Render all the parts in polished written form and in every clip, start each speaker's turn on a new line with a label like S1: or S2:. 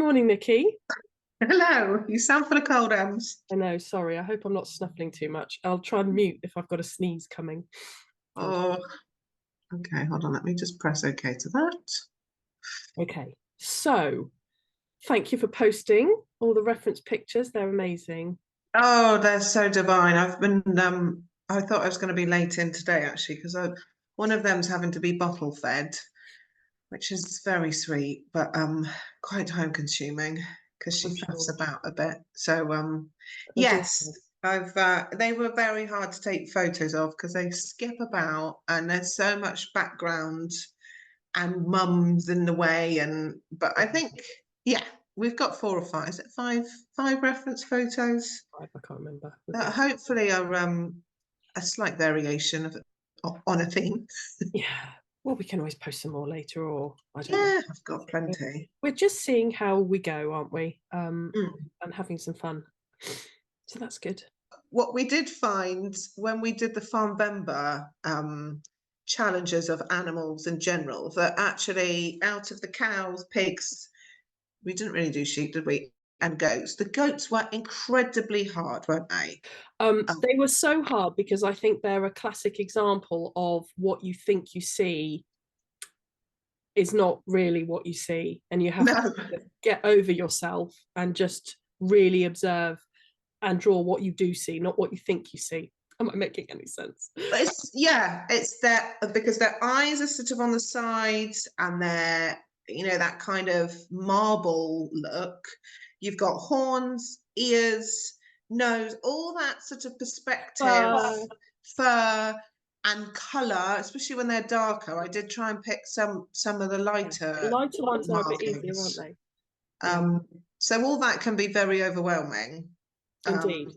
S1: morning, Nikki.
S2: Hello, you sound full of cold, Ems.
S1: I know, sorry. I hope I'm not snuffling too much. I'll try and mute if I've got a sneeze coming.
S2: Oh, okay, hold on. Let me just press OK to that.
S1: Okay, so thank you for posting all the reference pictures. They're amazing.
S2: Oh, they're so divine. I thought I was going to be late in today, actually, because one of them's having to be bottle fed, which is very sweet, but quite time consuming because she
S1: I'm
S2: fuss
S1: sure.
S2: about a bit. So yes,
S1: Adorable.
S2: they were very hard to take photos of because they skip about and there's so much background and mums in the way. But I think, yeah, we've got 4 or 5. Is it five reference photos
S1: I can't remember.
S2: that hopefully are a slight variation on a theme.
S1: Yeah. Well, we can always post some more later, or I don't know.
S2: Yeah, I've got plenty.
S1: We're just seeing how we go, aren't we?
S2: Mm.
S1: And having some fun. So that's good.
S2: What we did find when we did the Farmvember challenges of animals in general, that actually out of the cows, pigs, we didn't really do sheep, did we? And goats. The goats were incredibly hard, weren't they?
S1: They were so hard because I think they're a classic example of what you think you see is not really what you see, and you have
S2: No,
S1: to get over yourself and just really observe and draw what you do see, not what you think you see. Am I making any sense?
S2: it's that because their eyes are sort of on the sides and they're, that kind of marble look. You've got horns, ears, nose, all that sort of perspective, fur and colour, especially when they're darker. I did try and pick some of the lighter
S1: Ones are a bit easier, aren't
S2: markings.
S1: they?
S2: So all that can be very overwhelming.
S1: Indeed.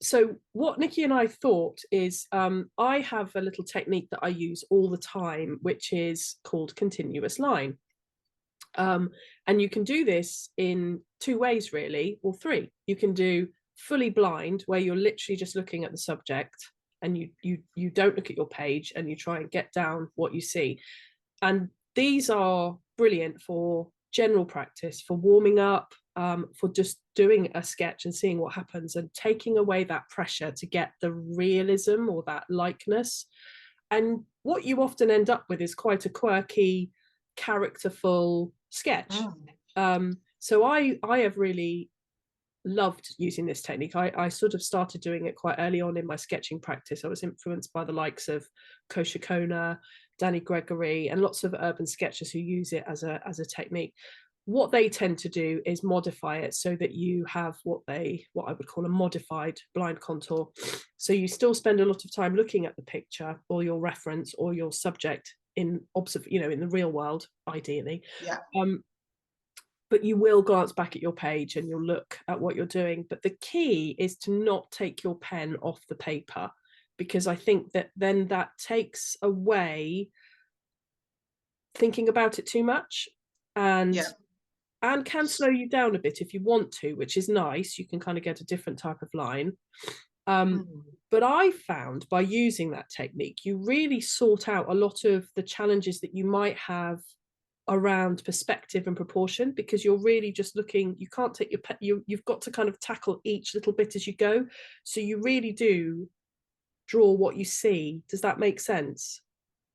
S1: So what Nikki and I thought is I have a little technique that I use all the time, which is called continuous line. And you can do this in 2 ways, really, or 3. You can do fully blind, where you're literally just looking at the subject and you don't look at your page and you try and get down what you see. And these are brilliant for general practice, for warming up, for just doing a sketch and seeing what happens and taking away that pressure to get the realism or that likeness. And what you often end up with is quite a quirky, characterful sketch. So I have really loved using this technique. I sort of started doing it quite early on in my sketching practice. I was influenced by the likes of Kosher Kona, Danny Gregory, and lots of urban sketchers who use it as a technique. What they tend to do is modify it so that you have what I would call a modified blind contour. So you still spend a lot of time looking at the picture or your reference or your subject in the real world, ideally.
S2: Yeah.
S1: But you will glance back at your page and you'll look at what you're doing. But the key is to not take your pen off the paper, because I think that then that takes away thinking about it too much and can slow you down a bit if you want to, which is nice. You can kind of get a different type of line. But I found by using that technique, you really sort out a lot of the challenges that you might have around perspective and proportion, because you're really just looking. You can't take you've got to kind of tackle each little bit as you go, so you really do draw what you see. Does that make sense?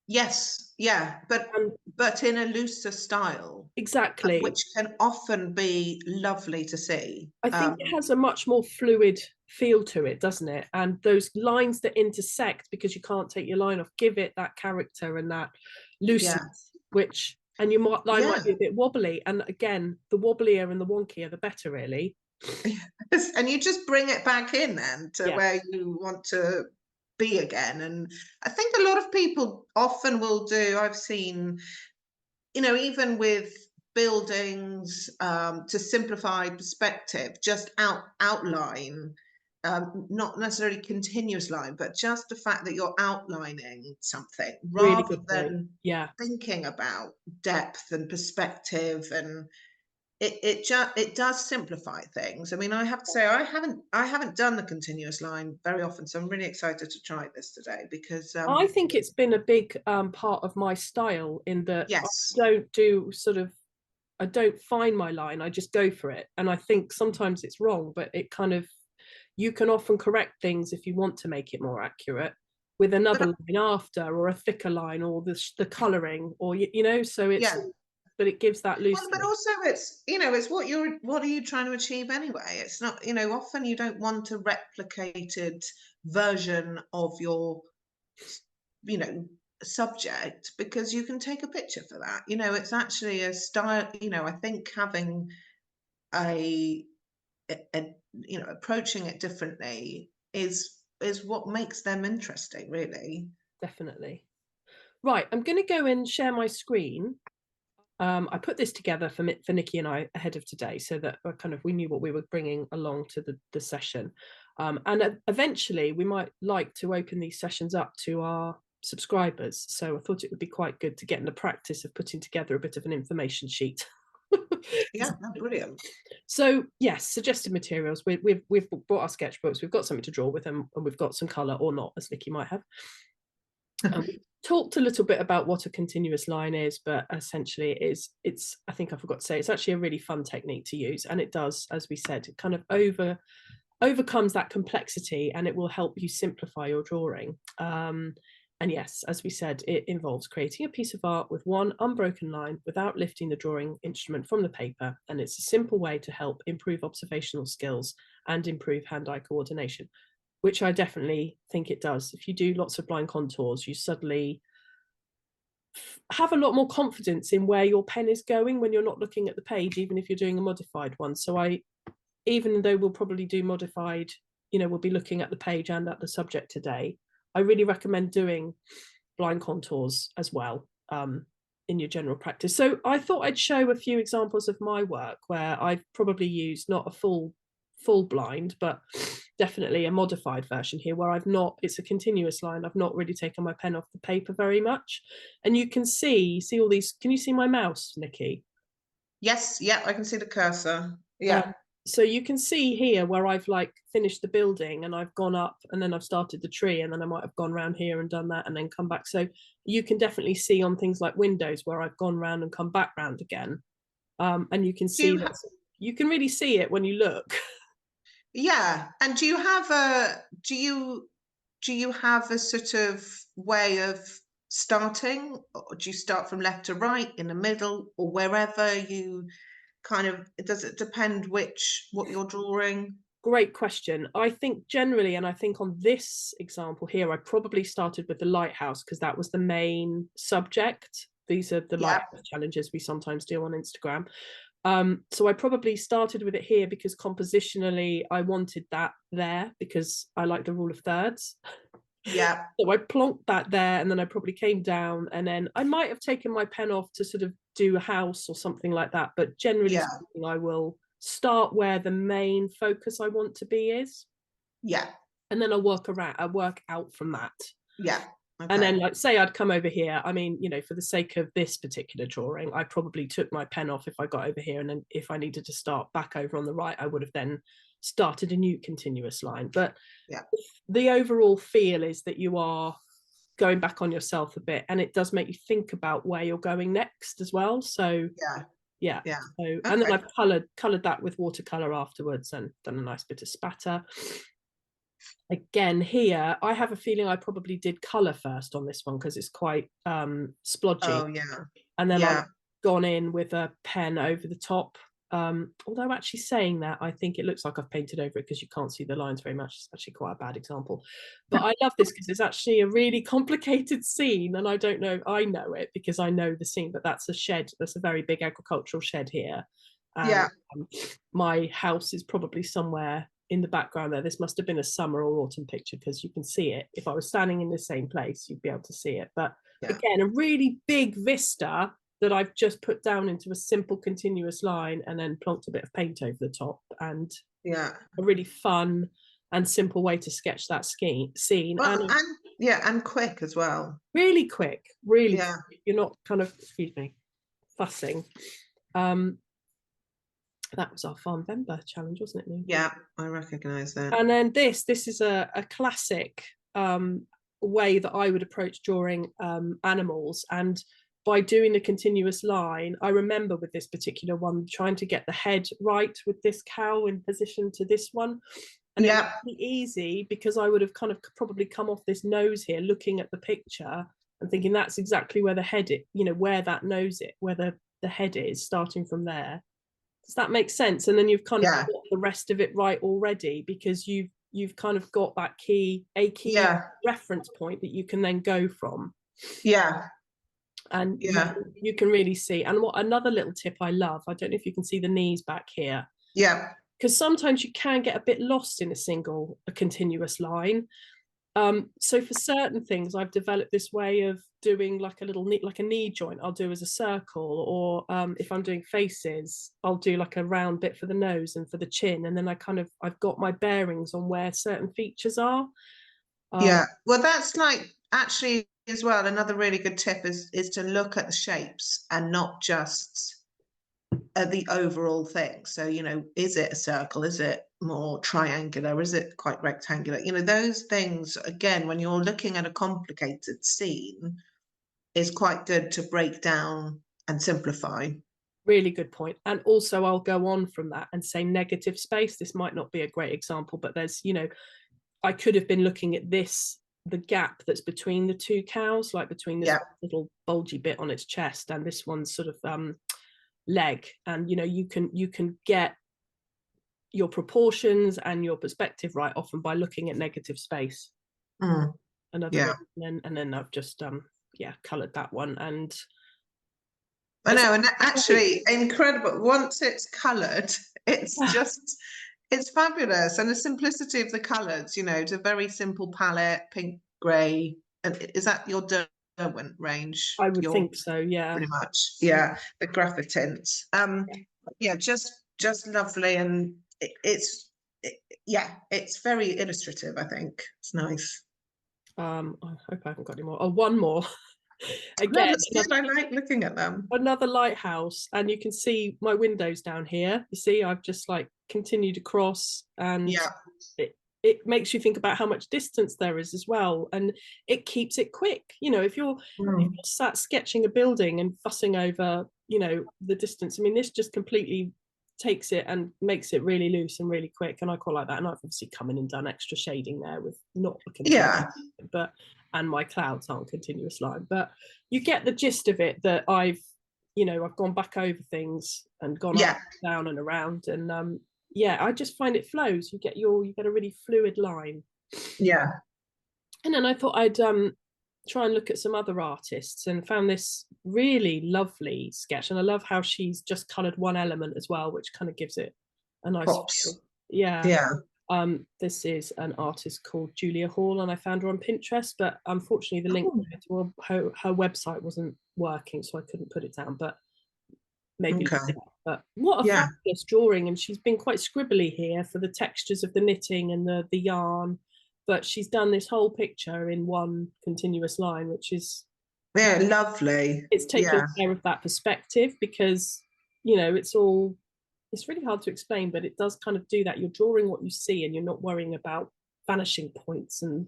S2: Yes, yeah, but in a looser style,
S1: Exactly,
S2: which can often be lovely to see.
S1: I think it has a much more fluid feel to it, doesn't it? And those lines that intersect, because you can't take your line off, give it that character and that looseness, which, and your line might be a bit wobbly. And again, the wobblier and the wonkier, the better, really.
S2: Yes, and you just bring it back in then to where you want to be again. And I think a lot of people often will do, I've seen, even with buildings, to simplify perspective, just outline, not necessarily continuous line, but just the fact that you're outlining something rather than thinking about depth and perspective. And it does simplify things. I mean, I have to say I haven't done the continuous line very often, so I'm really excited to try this today, because
S1: I think it's been a big part of my style, in that I don't do sort of don't find my line, I just go for it. And I think sometimes it's wrong, but it kind of, you can often correct things if you want to make it more accurate with another
S2: But
S1: line after, or a thicker line, or the colouring, or you know, so it's,
S2: yeah.
S1: but it gives that
S2: Well, but
S1: looseness.
S2: also it's, you know, it's what are you trying to achieve anyway? It's not, you know, often you don't want a replicated version of your, you know, subject, because you can take a picture for that. You know, it's actually a style, you know, I think having a, you know, approaching it differently is what makes them interesting, really.
S1: Definitely. Right, I'm going to go and share my screen. I put this together for Nikki and I ahead of today, so that kind of we knew what we were bringing along to the session. And eventually we might like to open these sessions up to our subscribers. So I thought it would be quite good to get in the practice of putting together a bit of an information sheet.
S2: Yeah, no, brilliant.
S1: So yes, suggested materials. We've brought our sketchbooks. We've got something to draw with them, and we've got some colour or not, as Nikki might have. We talked a little bit about what a continuous line is, but essentially it's I think I forgot to say, it's actually a really fun technique to use, and it does, as we said, it kind of overcomes that complexity, and it will help you simplify your drawing. And yes, as we said, it involves creating a piece of art with one unbroken line without lifting the drawing instrument from the paper, and it's a simple way to help improve observational skills and improve hand-eye coordination, which I definitely think it does. If you do lots of blind contours, you suddenly have a lot more confidence in where your pen is going when you're not looking at the page, even if you're doing a modified one. So even though we'll probably do modified, you know, we'll be looking at the page and at the subject today, I really recommend doing blind contours as well in your general practice. So I thought I'd show a few examples of my work where I've probably used not a full blind, but definitely a modified version here, where it's a continuous line. I've not really taken my pen off the paper very much. And you can see all these, can you see my mouse, Nikki?
S2: Yes, yeah, I can see the cursor. Yeah.
S1: So you can see here where I've like finished the building and I've gone up and then I've started the tree, and then I might have gone around here and done that and then come back. So you can definitely see on things like windows where I've gone round and come back round again. And you can see that you can really see it when you look.
S2: Yeah. And do you have a sort of way of starting? Or do you start from left to right, in the middle, or wherever you kind of, does it depend what you're drawing?
S1: Great question. I think generally, and I think on this example here, I probably started with the lighthouse because that was the main subject. These are the lighthouse challenges we sometimes do on Instagram. So I probably started with it here because compositionally I wanted that there because I like the rule of thirds.
S2: Yeah.
S1: So I plonked that there, and then I probably came down, and then I might have taken my pen off to sort of do a house or something like that. But generally speaking, I will start where the main focus I want to be is.
S2: Yeah.
S1: And then I work out from that.
S2: Yeah. Okay.
S1: And then, like, say I'd come over here. I mean, you know, for the sake of this particular drawing, I probably took my pen off if I got over here. And then if I needed to start back over on the right, I would have then started a new continuous line. But
S2: yeah,
S1: the overall feel is that you are going back on yourself a bit, and it does make you think about where you're going next as well. So yeah. So,
S2: okay.
S1: and then I've coloured that with watercolor afterwards and done a nice bit of spatter. Again, here I have a feeling I probably did colour first on this one because it's quite splodgy.
S2: Oh yeah.
S1: And then I've gone in with a pen over the top. Although actually saying that, I think it looks like I've painted over it because you can't see the lines very much. It's actually quite a bad example. But I love this because it's actually a really complicated scene, and I don't know, I know it because I know the scene, but that's a shed. That's a very big agricultural shed here. And my house is probably somewhere in the background there. This must have been a summer or autumn picture because you can see it. If I was standing in the same place, you'd be able to see it. But again, a really big vista that I've just put down into a simple continuous line and then plonked a bit of paint over the top, and a really fun and simple way to sketch that scene.
S2: Well, and quick as well.
S1: Really quick, really quick. You're not kind of, excuse me, fussing. That was our Farmvember challenge, wasn't it, Nick?
S2: Yeah, I recognise that.
S1: And then this is a classic way that I would approach drawing animals. And by doing the continuous line, I remember with this particular one trying to get the head right with this cow in position to this one, and it was really easy because I would have kind of probably come off this nose here looking at the picture and thinking that's exactly where the head is, you know, where that nose is, where the head is, starting from there. Does that make sense? And then you've kind of got the rest of it right already, because you've kind of got that key reference point that you can then go from. And you can really see. And what another little tip I love, I don't know if you can see the knees back here. Because sometimes you can get a bit lost in a continuous line. So for certain things, I've developed this way of doing like a little like a knee joint I'll do as a circle, or if I'm doing faces, I'll do like a round bit for the nose and for the chin, and then I've got my bearings on where certain features are.
S2: Well, that's like actually as well, another really good tip is to look at the shapes and not just the overall thing. So, you know, is it a circle? Is it more triangular? Is it quite rectangular? You know, those things, again, when you're looking at a complicated scene, is quite good to break down and simplify.
S1: Really good point. And also I'll go on from that and say negative space. This might not be a great example, but there's, you know, I could have been looking at this, the gap that's between the two cows, like between this little bulgy bit on its chest and this one's sort of leg. And, you know, you can get your proportions and your perspective right often by looking at negative space. Another one. And then I've just coloured that one. And
S2: I know, and actually incredible. Once it's coloured, it's just it's fabulous. And the simplicity of the colours, you know, it's a very simple palette, pink, grey. And is that your Derwent range?
S1: I would think so, yeah.
S2: Pretty much. The graphic tints. Just lovely. And it's very illustrative, I think. It's nice.
S1: I hope I haven't got any more. Oh, one more. Again,
S2: I like looking at them.
S1: Another lighthouse, and you can see my windows down here. You see, I've just like continued across, and it makes you think about how much distance there is as well, and it keeps it quick. You know, if you're sat sketching a building and fussing over, you know, the distance, I mean, this just completely takes it and makes it really loose and really quick, and I quite like that. And I've obviously come in and done extra shading there with not a continuous but and my clouds aren't continuous line, but you get the gist of it, that I've gone back over things and gone up, down and around, and I just find it flows. You get a really fluid line. And then I thought I'd try and look at some other artists, and found this really lovely sketch, and I love how she's just coloured one element as well, which kind of gives it a nice feel. This is an artist called Julia Hall, and I found her on Pinterest, but unfortunately the link to her website wasn't working, so I couldn't put it down, but maybe but what a fabulous drawing. And she's been quite scribbly here for the textures of the knitting and the yarn, but she's done this whole picture in one continuous line, which is
S2: lovely.
S1: It's taking care of that perspective, because, you know, it's really hard to explain, but it does kind of do that. You're drawing what you see, and you're not worrying about vanishing points and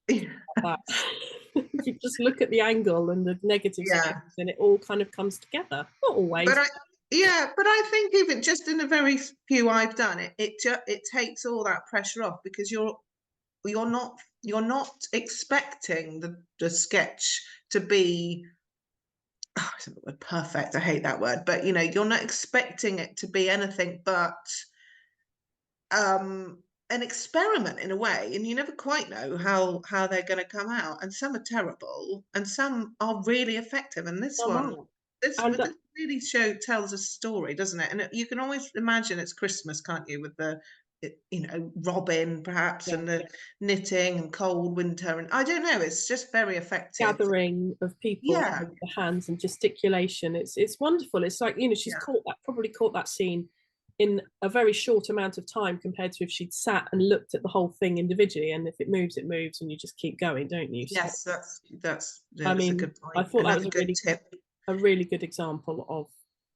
S1: like that. You just look at the angle and the negative space, and it all kind of comes together. Not always.
S2: But I think even just in the very few I've done, it takes all that pressure off, because you're not expecting the sketch to be perfect. I hate that word, but you know, you're not expecting it to be anything but an experiment in a way, and you never quite know how they're going to come out. And some are terrible, and some are really effective. And this really tells a story, doesn't it? And you can always imagine it's Christmas, can't you? With the robin perhaps, and the knitting and cold winter, and I don't know, it's just very effective.
S1: Gathering of people with the hands and gesticulation. It's wonderful. It's like, you know, she's probably caught that scene in a very short amount of time, compared to if she'd sat and looked at the whole thing individually, and if it moves, it moves, and you just keep going, don't you?
S2: Yes, that's
S1: I mean,
S2: a good point.
S1: I thought that was a really good example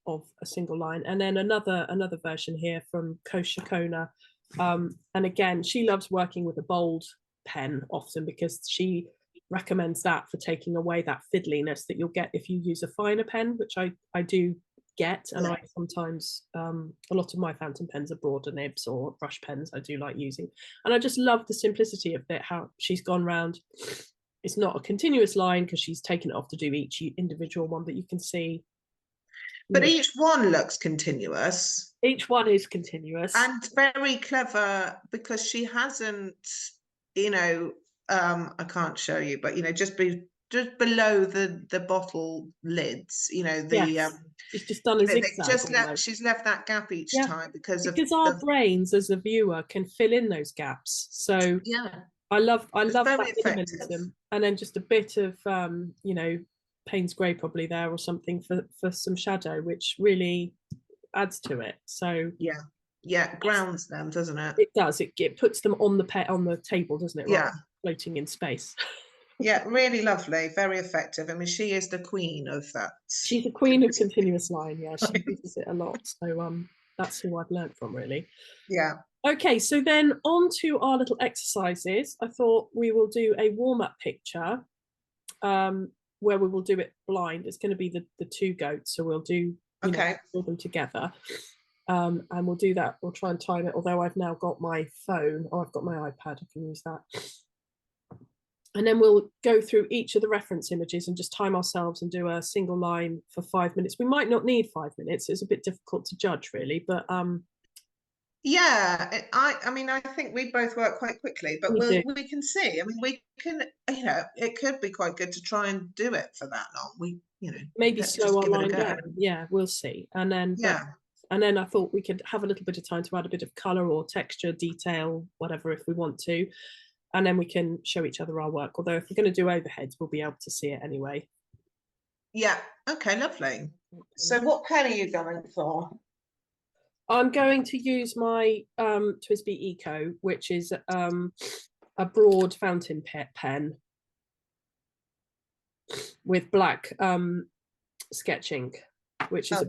S1: of a single line. And then another version here from Kosha Kona. And again, she loves working with a bold pen often, because she recommends that for taking away that fiddliness that you'll get if you use a finer pen, which I do get, and I sometimes a lot of my fountain pens are broader nibs or brush pens I do like using, and I just love the simplicity of it, how she's gone round. It's not a continuous line because she's taken it off to do each individual one, but you can see.
S2: But each one looks continuous.
S1: Each one is continuous.
S2: And very clever because she hasn't, you know, I can't show you, but, you know, just below the bottle lids, you know, the
S1: yes. She's just done a zigzag.
S2: She's left that gap each time because
S1: our brains as a viewer can fill in those gaps. So
S2: yeah,
S1: I love that
S2: effective.
S1: minimalism, and then just a bit of you know, Payne's grey probably there or something for some shadow, which really adds to it. So
S2: yeah, grounds them, doesn't it?
S1: It does. It puts them on the table, doesn't it?
S2: Yeah,
S1: floating in space.
S2: Yeah, really lovely, very effective. I mean, she is the queen of that.
S1: She's the queen of continuous line. Yeah, she uses it a lot. So that's who I've learned from, really.
S2: Yeah.
S1: Okay, so then on to our little exercises. I thought we will do a warm-up picture where we will do it blind. It's going to be the two goats, so we'll do all them together. And we'll do that. We'll try and time it, although I've now got my phone, or I've got my iPad, I can use that. And then we'll go through each of the reference images and just time ourselves and do a single line for 5 minutes. We might not need 5 minutes. It's a bit difficult to judge, really, but
S2: yeah, I mean, I think we both work quite quickly, but we can see. I mean, we can, you know, it could be quite good to try and do it for that long. We, you know,
S1: maybe slow our line down. Yeah, we'll see. And then and then I thought we could have a little bit of time to add a bit of color or texture, detail, whatever, if we want to. And then we can show each other our work. Although if we're going to do overheads, we'll be able to see it anyway.
S2: Yeah. Okay, lovely. So what pen are you going for?
S1: I'm going to use my TWSBI Eco, which is a broad fountain pen with black sketch ink, which is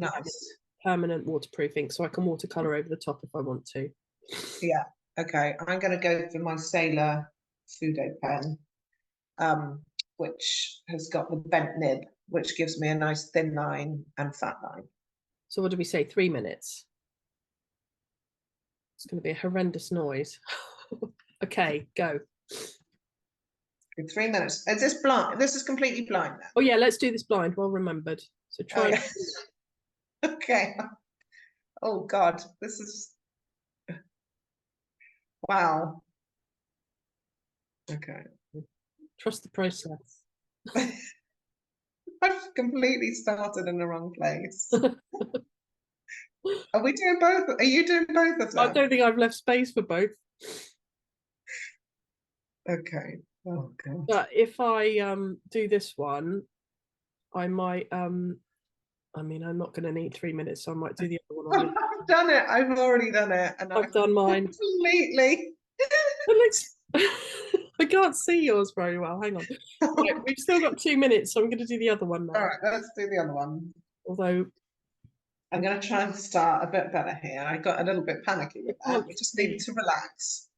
S1: permanent waterproofing, so I can watercolor over the top if I want to.
S2: Yeah. Okay, I'm going to go for my Sailor Fudo pen, which has got the bent nib, which gives me a nice thin line and fat line.
S1: So what do we say, 3 minutes? It's going to be a horrendous noise. Okay, go.
S2: 3 minutes. Is this blind? This is completely blind now.
S1: Oh yeah, let's do this blind, well remembered. So try.
S2: Okay. Oh God, this is... Wow. Okay.
S1: Trust the process.
S2: I've completely started in the wrong place. Are we doing both? Are you doing both of them?
S1: I don't think I've left space for both.
S2: Okay. Oh God.
S1: But if I do this one, I might I mean, I'm not going to need 3 minutes, so I might do the other one.
S2: I've done it. I've already done it, and
S1: I've done mine
S2: completely.
S1: I can't see yours very well. Hang on. Right, we've still got 2 minutes, so I'm going to do the other one now.
S2: All right, let's do the other one.
S1: Although
S2: I'm going to try and start a bit better here. I got a little bit panicky with that. We just need to relax.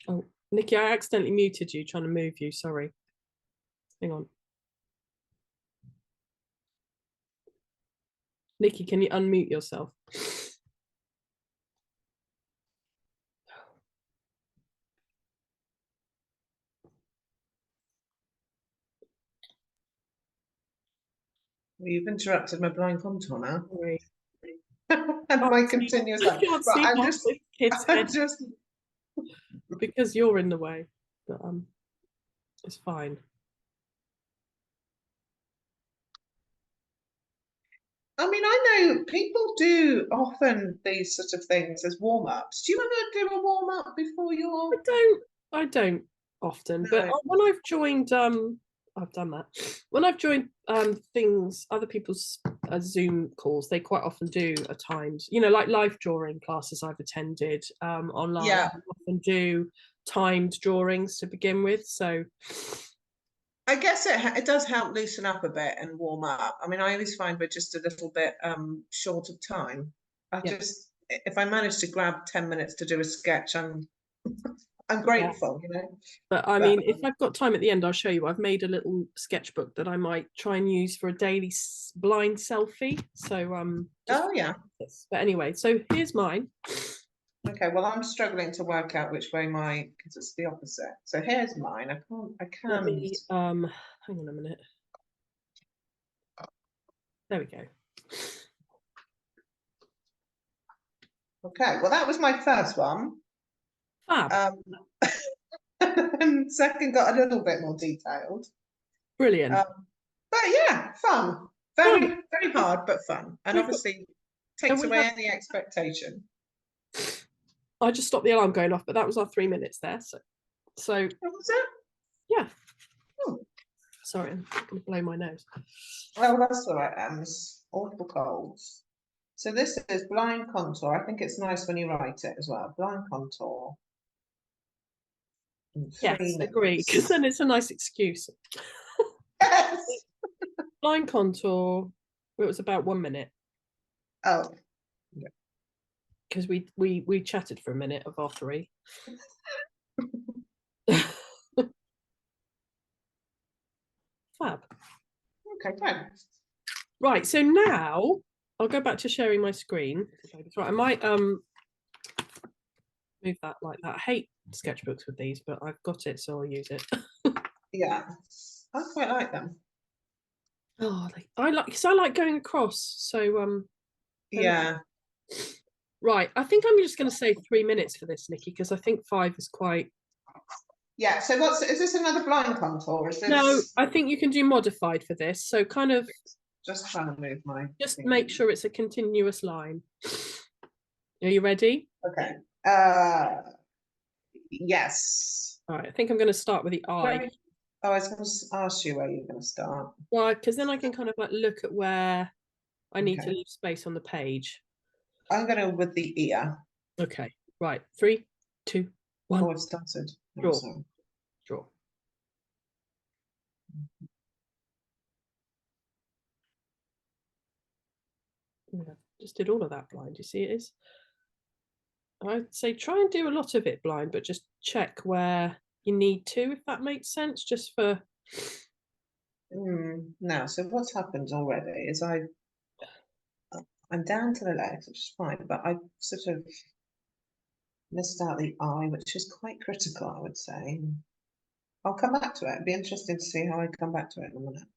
S1: Oh, Nikki, I accidentally muted you, trying to move you. Sorry. Hang on. Nikki, can you unmute yourself?
S2: Well, you've interrupted my blind contour now.
S1: Sorry.
S2: And my continuous line. I'm just
S1: because you're in the way, but it's fine.
S2: I mean, I know people do often these sort of things as warm-ups. Do you ever do a warm-up before your...
S1: I don't often,
S2: No.
S1: but when I've joined I've done that. When I've joined things, other people's Zoom calls, they quite often do a timed, you know, like live drawing classes I've attended online.
S2: Yeah.
S1: I often do timed drawings to begin with. So
S2: I guess it does help loosen up a bit and warm up. I mean, I always find we're just a little bit short of time. If I manage to grab 10 minutes to do a sketch, I'm I'm grateful, you know.
S1: But I mean, if I've got time at the end, I'll show you. I've made a little sketchbook that I might try and use for a daily blind selfie. So
S2: oh yeah.
S1: But anyway, so here's mine.
S2: Okay, well, I'm struggling to work out which way because it's the opposite. So here's mine. I can.
S1: Let me hang on a minute. There we go.
S2: Okay, well, that was my first one.
S1: Fab.
S2: And second got a little bit more detailed.
S1: Brilliant.
S2: But yeah, fun. Very, very hard, but fun. And obviously takes away any expectation.
S1: I just stopped the alarm going off, but that was our 3 minutes there. So
S2: what was it?
S1: Yeah. Oh. Sorry, I'm going to blow my nose.
S2: Oh, that's all right, It's awful colds. So this is blind contour. I think it's nice when you write it as well. Blind contour.
S1: Yes, agree, because then it's a nice excuse.
S2: Yes.
S1: Blind contour. It was about 1 minute.
S2: Oh. Yeah.
S1: Because we chatted for a minute of our 3. Fab.
S2: Okay, thanks.
S1: Right, so now I'll go back to sharing my screen. Right, I might move that like that. I hate sketchbooks with these, but I've got it, so I'll use it.
S2: Yeah, I quite like them.
S1: Oh, I like going across. So
S2: yeah.
S1: Right, I think I'm just going to say 3 minutes for this, Nikki, because I think 5 is quite.
S2: Yeah. So is this another blind contour? Is this...
S1: No, I think you can do modified for this. So kind of
S2: just trying to move my.
S1: Just make sure it's a continuous line. Are you ready?
S2: Okay. Yes.
S1: All right. I think I'm going to start with the eye.
S2: I was going to ask you where you're going to start.
S1: Well, because then I can kind of like look at where I need to leave space on the page.
S2: I'm going to with the ear.
S1: Okay. Right. 3, 2, 1.
S2: Oh, I've started.
S1: Draw. Draw. Yeah, just did all of that blind. You see, it is. I'd say try and do a lot of it blind, but just check where you need to, if that makes sense, just for.
S2: Now, so what's happened already is I'm down to the left, which is fine, but I sort of missed out the eye, which is quite critical, I would say. I'll come back to it. It'd be interesting to see how I come back to it in a minute.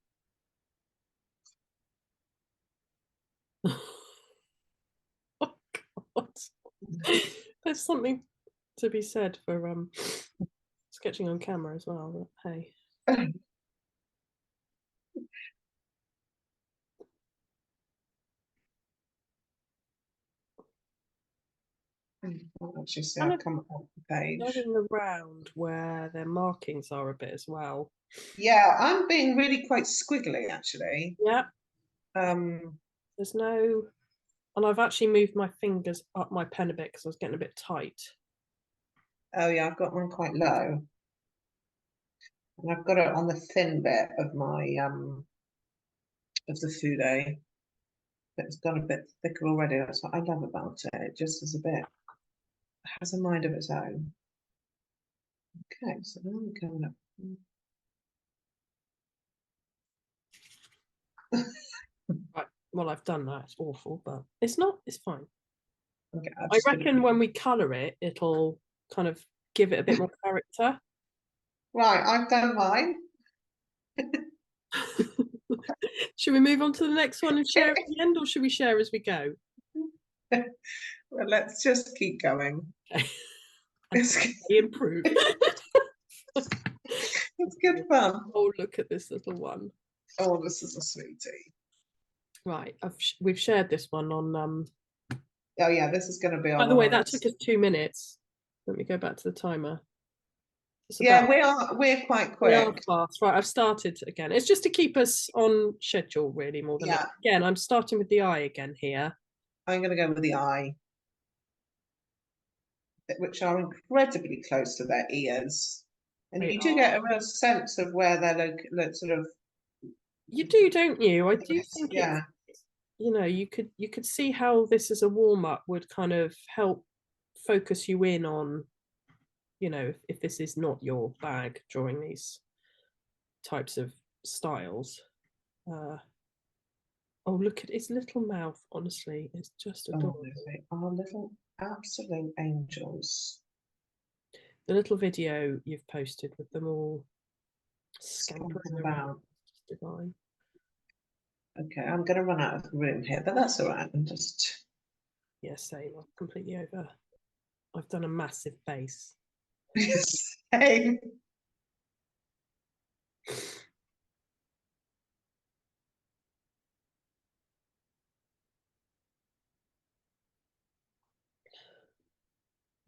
S1: Oh God. There's something to be said for sketching on camera as well. Hey.
S2: I'll actually see I'll come up the page.
S1: Going around where their markings are a bit as well.
S2: Yeah, I'm being really quite squiggly actually.
S1: Yeah. There's no, and I've actually moved my fingers up my pen a bit because I was getting a bit tight.
S2: Oh yeah, I've got mine quite low. And I've got it on the thin bit of my of the fude. It's gone a bit thicker already. That's what I love about it. It just is a bit, has a mind of its own. Okay, so now we're coming up.
S1: Right. Well, I've done that. It's awful, but it's not. It's fine.
S2: Okay,
S1: I reckon when we colour it, it'll kind of give it a bit more character.
S2: Right, I've done mine.
S1: Should we move on to the next one and share at the end, or should we share as we go?
S2: Well, let's just keep going.
S1: Okay. Improve.
S2: It's good fun.
S1: Oh, look at this little one.
S2: Oh, this is a sweetie.
S1: Right, we've shared this one on.
S2: Oh yeah, this is going to be on.
S1: By the way, that took us 2 minutes. Let me go back to the timer.
S2: Yeah, we're quite quick.
S1: We are fast. Right, I've started again. It's just to keep us on schedule, really, more than that. Again, I'm starting with the eye again here.
S2: I'm going to go with the eye, which are incredibly close to their ears, and you do get a real sense of where they're sort of.
S1: You do, don't you? I do think.
S2: Yeah.
S1: You know, you could see how this as a warm up would kind of help focus you in on, you know, if this is not your bag, drawing these types of styles. Oh, look at his little mouth. Honestly, it's just adorable.
S2: Oh, they are little absolute angels.
S1: The little video you've posted with them all scampering around,
S2: About.
S1: just divine.
S2: Okay, I'm going to run out of the room here, but that's all right. I'm just.
S1: Yeah, same. I'm completely over. I've done a massive base.
S2: Same.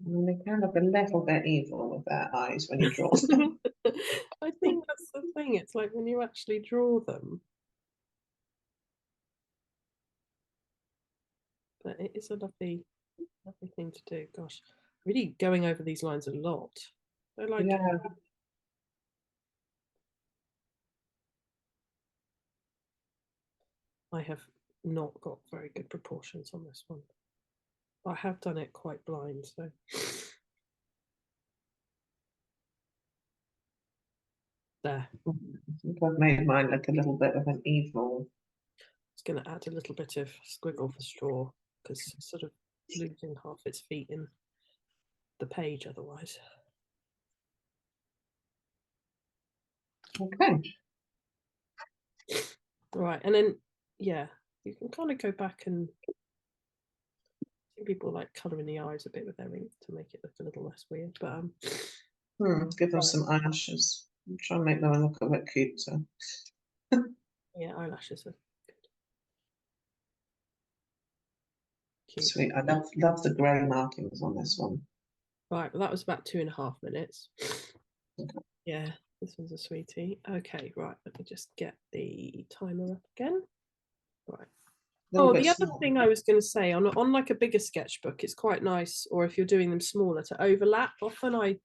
S2: They kind of a little bit evil with their eyes when you draw them.
S1: I think that's the thing. It's like when you actually draw them. But it is a lovely, lovely thing to do. Gosh, really going over these lines a lot. I like
S2: Yeah.
S1: I have not got very good proportions on this one. I have done it quite blind, so there.
S2: I think I've made mine look a little bit of an evil.
S1: It's going to add a little bit of squiggle for straw because it's sort of losing half its feet in the page otherwise.
S2: Okay.
S1: Right, and then yeah, you can kind of go back and see people like colouring the eyes a bit with their ink to make it look a little less weird. But
S2: Give them some eyelashes. I'm trying to make them look a bit cute. So.
S1: yeah, eyelashes are cute.
S2: Sweet. I love the grey markings on this one.
S1: Right, well that was about 2.5 minutes.
S2: Okay.
S1: Yeah, this one's a sweetie. Okay, right, let me just get the timer up again. Right. Oh, the other thing I was going to say, on like a bigger sketchbook, it's quite nice, or if you're doing them smaller, to overlap. Often I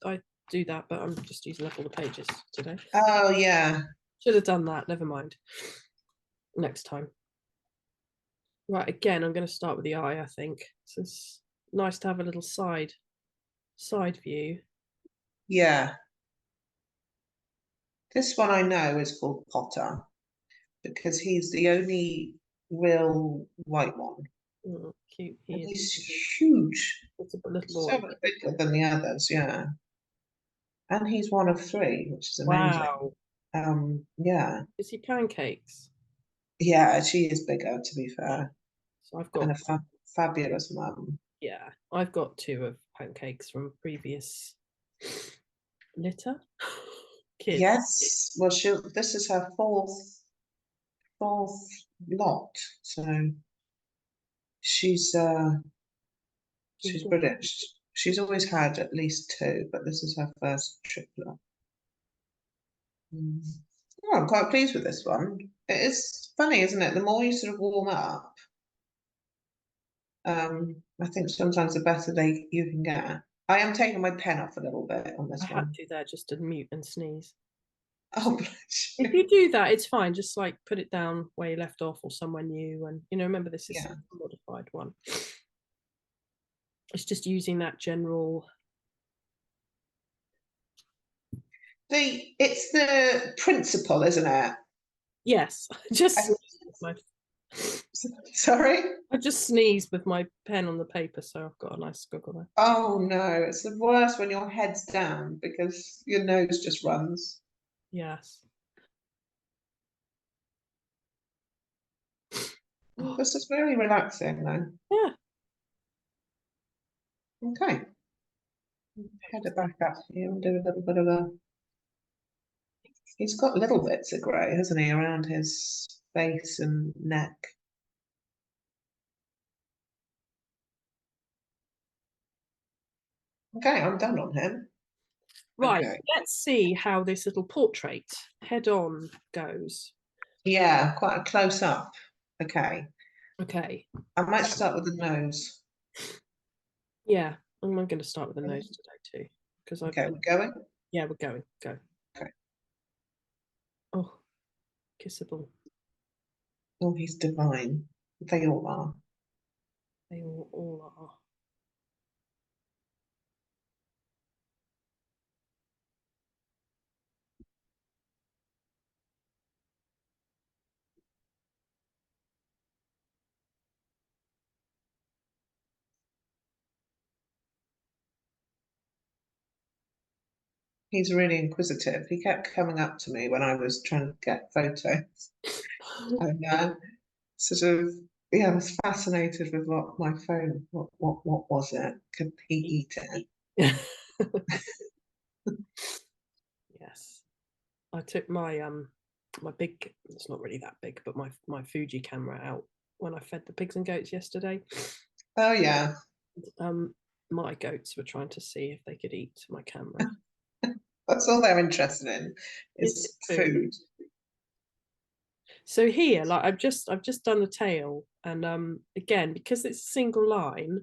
S1: do that, but I'm just using up all the pages today.
S2: Oh, yeah.
S1: Should have done that. Never mind. Next time. Right, again, I'm going to start with the eye, I think. So it's nice to have a little side view.
S2: Yeah. This one I know is called Potter because he's the only real white one.
S1: Oh, cute.
S2: And he's huge.
S1: It's a little
S2: So
S1: boy.
S2: much bigger than the others, yeah. And he's one of 3, which is amazing.
S1: Wow.
S2: Yeah.
S1: Is he pancakes?
S2: Yeah, she is bigger, to be fair.
S1: So I've got
S2: And a fabulous mum.
S1: yeah, I've got 2 of pancakes from previous litter. Kids.
S2: Yes. Well, this is her fourth lot. So she's brilliant. She's always had at least 2, but this is her first triplet. Oh, I'm quite pleased with this one. It is funny, isn't it? The more you sort of warm up, I think sometimes the better you can get. I am taking my pen off a little bit on this
S1: I had
S2: one.
S1: to there just to mute and sneeze.
S2: Oh, bless
S1: If
S2: you.
S1: you do that, it's fine. Just like put it down where you left off or somewhere new. And, you know, remember this is a modified one. It's just using that general.
S2: It's the principle, isn't it?
S1: Yes, just
S2: Sorry?
S1: I just sneezed with my pen on the paper, so I've got a nice squiggle there.
S2: Oh no, it's the worst when your head's down because your nose just runs.
S1: Yes.
S2: This is very relaxing though.
S1: Yeah.
S2: Okay. Head it back up here and do a little bit of a. He's got little bits of grey, hasn't he, around his face and neck. Okay, I'm done on him.
S1: Right,
S2: okay.
S1: Let's see how this little portrait head on goes.
S2: Yeah, quite a close up. Okay.
S1: Okay.
S2: I might start with the nose.
S1: Yeah, I'm going to start with the nose today too. Because
S2: Okay, we're going?
S1: Yeah, we're going. Go.
S2: Okay.
S1: Oh, kissable.
S2: Oh, he's divine. They all are.
S1: They all are.
S2: He's really inquisitive. He kept coming up to me when I was trying to get photos, and sort of, yeah, I was fascinated with what my phone. What was it? Could he eat it?
S1: Yes, I took my my big, it's not really that big, but my Fuji camera out when I fed the pigs and goats yesterday.
S2: Oh yeah.
S1: My goats were trying to see if they could eat my camera.
S2: That's all they're interested in
S1: Is
S2: is
S1: food.
S2: food.
S1: So here, like I've just done the tail, and again, because it's a single line,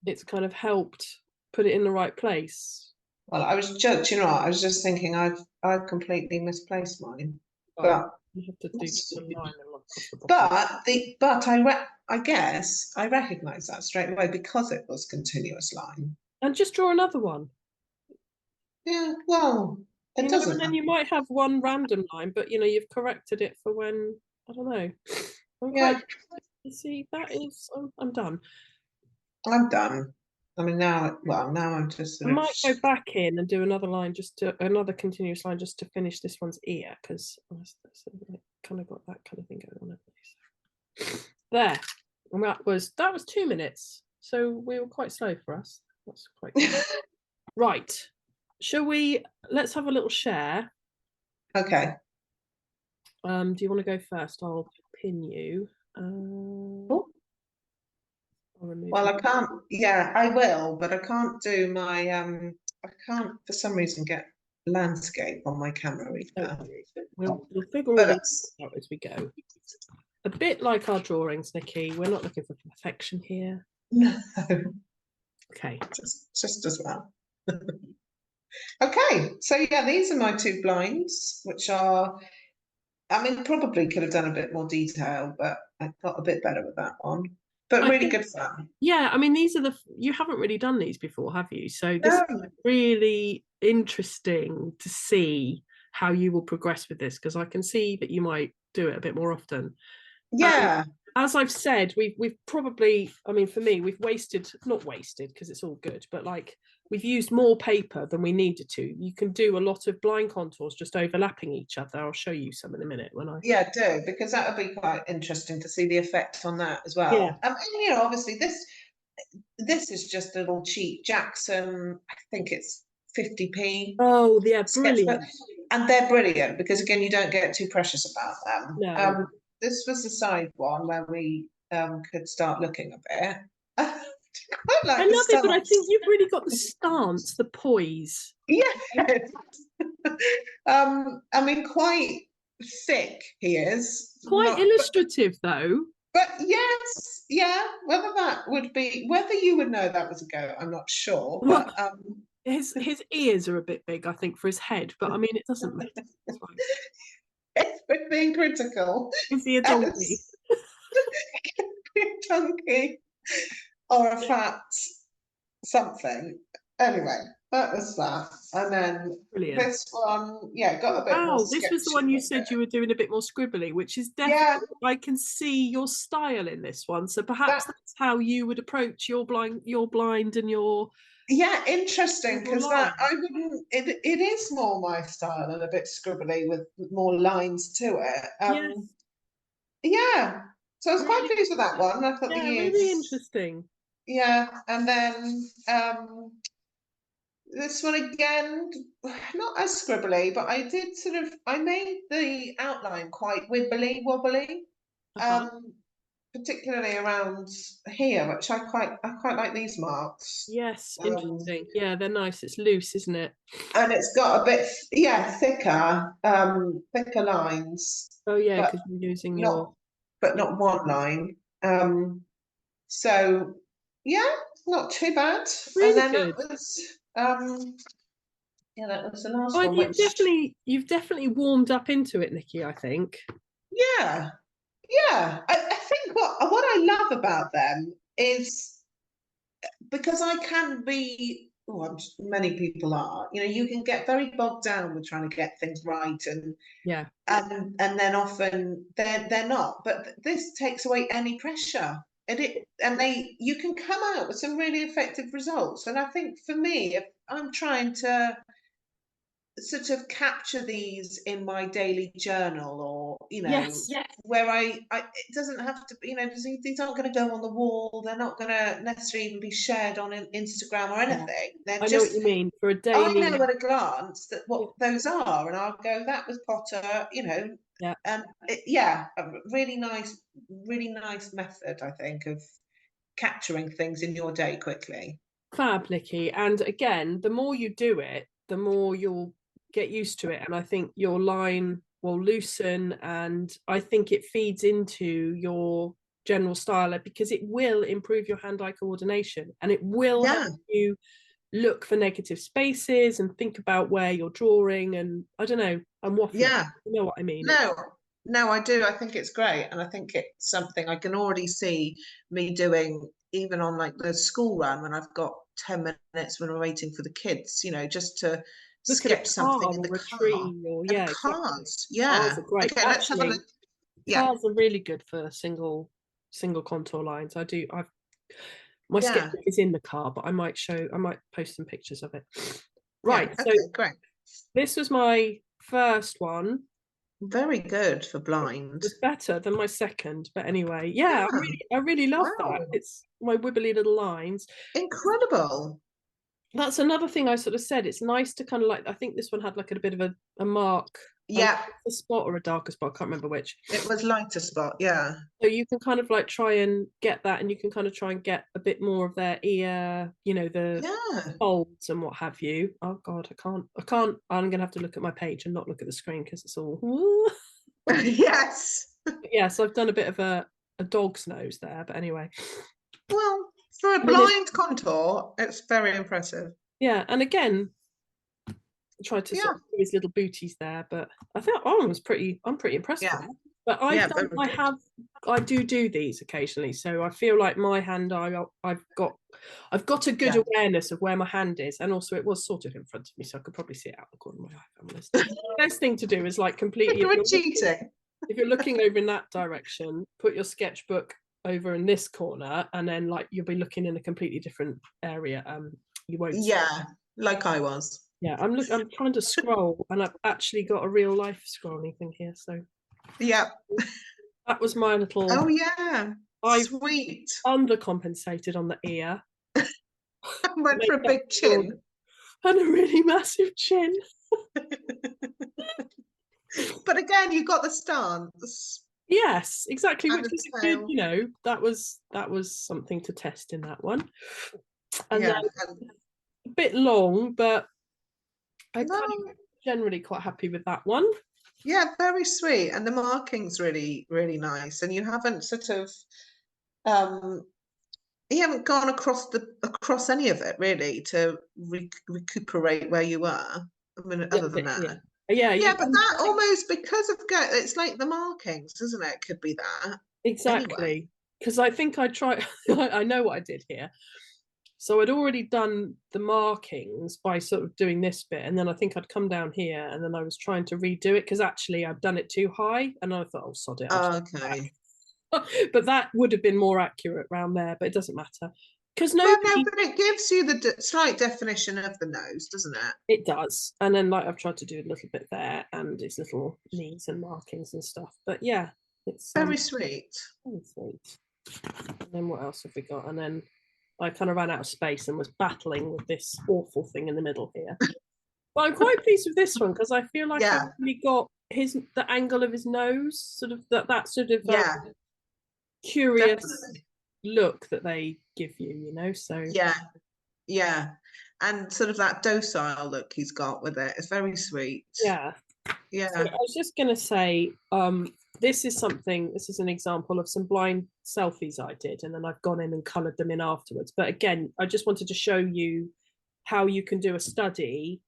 S1: it's kind of helped put it in the right place.
S2: Well, I was just, you know, what, I was just thinking I've completely misplaced mine,
S1: Oh,
S2: but
S1: you have to do one line across the bottom.
S2: I guess I recognise that straight away because it was continuous line.
S1: And just draw another one.
S2: Yeah, well, it
S1: You know,
S2: doesn't
S1: and then
S2: matter.
S1: you might have one random line, but you know, you've corrected it for when, I don't know. I'm quite,
S2: Yeah,
S1: you see, that is, I'm done.
S2: I'm done. I mean, now I'm just
S1: I
S2: sort of,
S1: might go back in and do another line, just to another continuous line, just to finish this one's ear, because I kind of got that kind of thing going on. There, and that was 2 minutes, so we were quite slow for us. That's quite good. Right, shall we? Let's have a little share.
S2: okay.
S1: Do you want to go first? I'll pin you.
S2: Oh,
S1: I'll remove
S2: well,
S1: you.
S2: I can't. Yeah, I will, but I can't do my. I can't for some reason get landscape on my camera
S1: Don't
S2: reader.
S1: worry. We'll figure all
S2: But
S1: these
S2: that's
S1: out as we go. A bit like our drawings, Nikki. We're not looking for perfection here.
S2: no,
S1: Okay.
S2: just as well. Okay, so yeah, these are my two blinds, which are, I mean, probably could have done a bit more detail, but I got a bit better with that one. But
S1: I
S2: really
S1: think,
S2: good fun.
S1: yeah, I mean, these are you haven't really done these before, have you? So this is
S2: No,
S1: really interesting to see how you will progress with this, because I can see that you might do it a bit more often. Um,
S2: yeah,
S1: as I've said, we've probably, I mean, for me, we've not wasted because it's all good, but like we've used more paper than we needed to. You can do a lot of blind contours just overlapping each other. I'll show you some in a minute when I.
S2: yeah, do, because that would be quite interesting to see the effect on that as
S1: Yeah.
S2: well. And you know, obviously this is just a little cheap Jackson. I think it's 50p
S1: Oh, yeah,
S2: sketchbook,
S1: brilliant.
S2: and they're brilliant because again, you don't get too precious about them.
S1: No,
S2: This was the side one where we could start looking a bit. Quite
S1: I
S2: like the
S1: love it, but I think
S2: stance.
S1: you've really got the stance, the poise.
S2: Yes. I mean, quite thick he is.
S1: Quite
S2: Not,
S1: illustrative, though.
S2: but yes, yeah. Whether that would be, whether you would know that was a goat, I'm not sure.
S1: Well,
S2: But
S1: his ears are a bit big, I think, for his head, but I mean, it doesn't matter. It's fine.
S2: it's with being critical.
S1: Is he a donkey?
S2: Yes. A donkey or a fat something. Anyway, that was that. And then
S1: Brilliant.
S2: this one, yeah, got a bit more
S1: Wow, this was the one
S2: sketchy
S1: you
S2: with
S1: said you
S2: it.
S1: were doing a bit more scribbly, which is
S2: Yeah,
S1: definitely, I can see your style in this one. So perhaps
S2: that
S1: that's how you would approach your blind and
S2: yeah, interesting
S1: your
S2: because that
S1: line.
S2: I wouldn't. It is more my style and a bit scribbly with more lines to it.
S1: Yes,
S2: Yeah, so I was quite
S1: really,
S2: pleased with that one. I thought the
S1: yeah, really
S2: ears,
S1: interesting.
S2: yeah, and then this one again, not as scribbly, but I did sort of I made the outline quite wibbly wobbly,
S1: Uh-huh.
S2: um, particularly around here, which I quite like these marks.
S1: Yes,
S2: Um,
S1: interesting. Yeah, they're nice. It's loose, isn't it?
S2: and it's got a bit, yeah, thicker lines,
S1: Oh yeah,
S2: but
S1: because you're using
S2: not
S1: your
S2: one line. So yeah, not too bad. And
S1: really
S2: then that
S1: good.
S2: was yeah, that was the last
S1: Well,
S2: one, which
S1: you've definitely warmed up into it, Nikki, I think.
S2: yeah, yeah. I think what I love about them is because I can be, well, many people are, you know, you can get very bogged down with trying to get things right
S1: Yeah.
S2: and then often they're not. But this takes away any pressure. And you can come out with some really effective results. And I think for me, if I'm trying to sort of capture these in my daily journal, or
S1: Yes.
S2: where it doesn't have to be, these aren't going to go on the wall, they're not going to necessarily even be shared on Instagram or
S1: Yeah.
S2: anything. They're
S1: I know what
S2: just,
S1: you mean. For a
S2: I know
S1: daily.
S2: at a glance that
S1: Yeah.
S2: what those are, and I'll go, that was Potter,
S1: Yeah.
S2: yeah, a really nice method, I think, of capturing things in your day quickly.
S1: Fab, Nikki. And again, the more you do it, the more you'll get used to it. And I think your line will loosen, and I think it feeds into your general style because it will improve your hand-eye coordination, and it will help
S2: Yeah,
S1: you look for negative spaces and think about where you're drawing. And I don't know, I'm waffling.
S2: yeah.
S1: You know what I mean?
S2: No, no, I do. I think it's great. And I think it's something I can already see me doing even on like the school run when I've got 10 minutes when we're waiting for the kids, just to
S1: Look at a
S2: sketch
S1: car
S2: something in the
S1: or a
S2: car.
S1: tree, or
S2: And
S1: yeah, exactly.
S2: cars.
S1: Cars
S2: Yeah.
S1: are great.
S2: Okay, let's have a
S1: Actually,
S2: look. Yeah.
S1: cars are really good for single contour lines. I've my
S2: Yeah.
S1: sketchbook is in the car, but I might post some pictures of it.
S2: Yeah.
S1: Right, so
S2: Okay, great.
S1: this was my first one.
S2: Very good for
S1: It
S2: blind.
S1: was better than my second, but anyway, yeah,
S2: Yeah.
S1: I really love that.
S2: Wow.
S1: It's my wibbly little lines.
S2: Incredible.
S1: That's another thing I sort of said. It's nice to kind of like, I think this one had like a bit of a mark,
S2: Yeah.
S1: a spot or a darker spot. I can't remember which.
S2: It was lighter spot. Yeah.
S1: So you can kind of like try and get that, and you can kind of try and get a bit more of their ear, the
S2: Yeah.
S1: folds and what have you. Oh God, I can't. I'm gonna have to look at my page and not look at the screen because it's all.
S2: Yes.
S1: Yeah, so I've done a bit of a dog's nose there, but anyway.
S2: Well, for a
S1: And then
S2: blind contour, it's very impressive.
S1: yeah, and again, I tried to sort
S2: Yeah,
S1: of do his little booties there, but I think I'm pretty impressed with
S2: yeah,
S1: that. But
S2: yeah, very good.
S1: I do these occasionally, so I feel like my hand eye, I've got a good
S2: Yeah.
S1: awareness of where my hand is, and also it was sort of in front of me, so I could probably see it out the corner of my eye. If I'm honest. The best thing to do is like completely,
S2: You were cheating.
S1: if you're looking over in that direction, put your sketchbook over in this corner, and then like you'll be looking in a completely different area. You won't.
S2: Yeah, like I was.
S1: Yeah, I'm trying to scroll, and I've actually got a real life scrolling thing here. So
S2: Yeah.
S1: that was my little.
S2: Oh, yeah.
S1: I've
S2: Sweet.
S1: undercompensated on the ear.
S2: I went for a
S1: Makeup
S2: big chin.
S1: and a really massive chin.
S2: But again, you got the stance
S1: Yes, exactly,
S2: and
S1: which
S2: the
S1: was a good,
S2: tail.
S1: that was something to test in that one. And
S2: Yeah.
S1: then a bit long, but I
S2: No,
S1: kind of generally quite happy with that one.
S2: yeah, very sweet. And the marking's really, really nice. And you haven't sort of um you haven't gone across any of it really to recuperate where you were. I mean,
S1: Yeah,
S2: other than that.
S1: yeah,
S2: Yeah, but that almost because of it's like the markings, isn't it? Could be that. Anyway.
S1: exactly, because I think I tried. I know what I did here. So I'd already done the markings by sort of doing this bit, and then I think I'd come down here, and then I was trying to redo it because actually I'd done it too high, and I thought, oh sod it, I'll just
S2: Okay.
S1: but that would have been more accurate around there, but it doesn't matter because
S2: Well, no,
S1: nobody.
S2: but it gives you the slight definition of the nose, doesn't it?
S1: It does, and then like I've tried to do a little bit there and its little knees and markings and stuff. But yeah, it's
S2: Very sweet.
S1: very sweet. And then what else have we got? And then I kind of ran out of space and was battling with this awful thing in the middle here. But I'm quite pleased with this one because I feel like I've
S2: Yeah,
S1: really got the angle of his nose, sort of that sort of
S2: yeah,
S1: curious
S2: definitely.
S1: look that they give you. So
S2: Yeah, yeah. And sort of that docile look he's got with it. It's very sweet.
S1: yeah.
S2: Yeah.
S1: So I was just going to say, this is an example of some blind selfies I did, and then I've gone in and coloured them in afterwards. But again, I just wanted to show you how you can do a study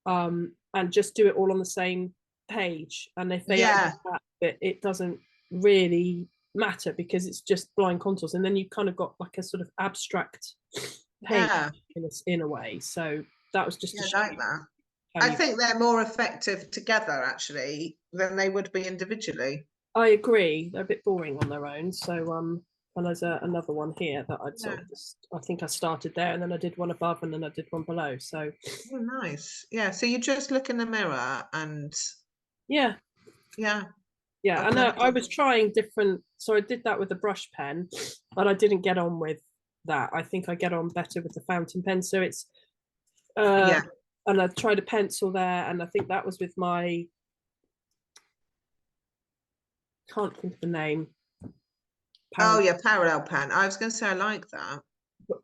S1: and just do it all on the same page. And if they edit
S2: Yeah.
S1: that bit, it doesn't really matter because it's just blind contours. And then you kind of got like a sort of abstract page
S2: Yeah.
S1: in a way. So that was just
S2: Yeah,
S1: to show
S2: like
S1: you
S2: that.
S1: how
S2: I
S1: you.
S2: think they're more effective together actually than they would be individually.
S1: I agree. They're a bit boring on their own. So And there's another one here that I'd sort of I think I started there, and then I did one above, and then I did one below. So
S2: nice. Yeah. So you just look in the mirror and
S1: yeah. And I was trying different. So I did that with the brush pen, but I didn't get on with that. I think I get on better with the fountain pen. So it's and I tried a pencil there, and I think that was with my, can't think of the name.
S2: Parallel pen. I was going to say I like that.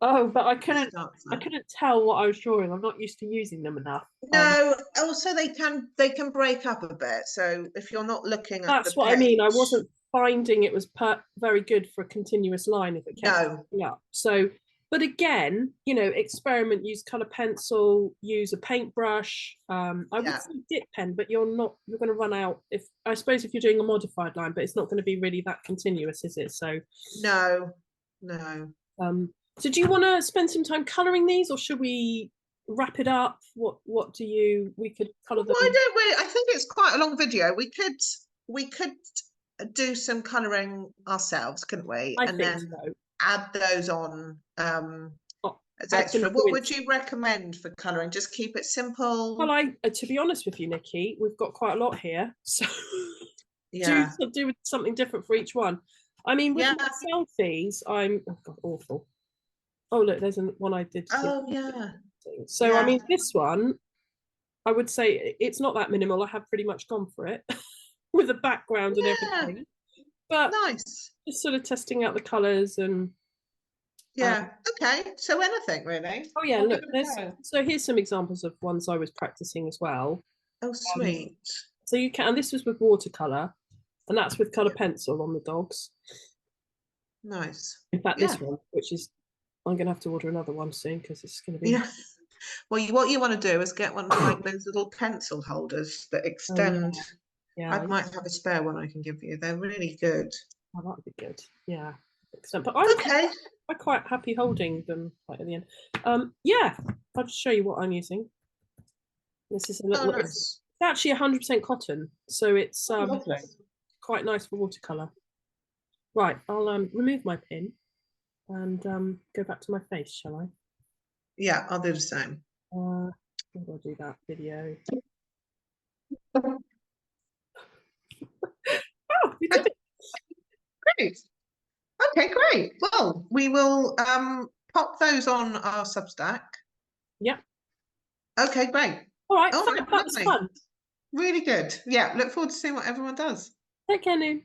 S1: Oh, but I couldn't tell what I was drawing. I'm not used to using them enough.
S2: No, also they can break up a bit. So if you're not looking at
S1: that's what I mean. I wasn't finding it was very good for a continuous line if it kept up. So, but again, you know, experiment, use color pencil, use a paintbrush. I would say dip pen, but you're going to run out if you're doing a modified line, but it's not going to be really that continuous, is it? So
S2: no.
S1: So do you want to spend some time coloring these, or should we wrap it up? What do you? We could color them.
S2: Why don't we? I think it's quite a long video. We could do some coloring ourselves, couldn't we?
S1: I think then so.
S2: Add those on as extra. What would you recommend for coloring? Just keep it simple.
S1: Well, to be honest with you, Nikki, we've got quite a lot here, so do something different for each one. I mean, with my selfies, awful. Oh look, there's one I did. So I mean, this one, I would say it's not that minimal. I have pretty much gone for it with the background and everything. But
S2: nice.
S1: Just sort of testing out the colours and.
S2: Okay. So anything really.
S1: Oh yeah, look. So here's some examples of ones I was practicing as well.
S2: Oh sweet.
S1: So you can. And this was with watercolor, and that's with color pencil on the dogs.
S2: Nice.
S1: In fact, this one, which is. I'm going to have to order another one soon because it's going to be.
S2: Well, what you want to do is get one like those little pencil holders that extend. I might have a spare one I can give you. They're really good.
S1: Oh, that would be good. Yeah. But I'm quite happy holding them right at the end. I'll just show you what I'm using. This is a little. It's actually 100% cotton, so it's quite nice for watercolor. Right, I'll remove my pin. And go back to my face, shall I?
S2: Yeah, I'll do the same.
S1: I'll do that video. We did it.
S2: Great. Okay, great. Well, we will pop those on our Substack.
S1: Yep.
S2: Okay, great.
S1: All right, that was fun.
S2: Really good. Yeah, look forward to seeing what everyone does.
S1: Take care, Noo.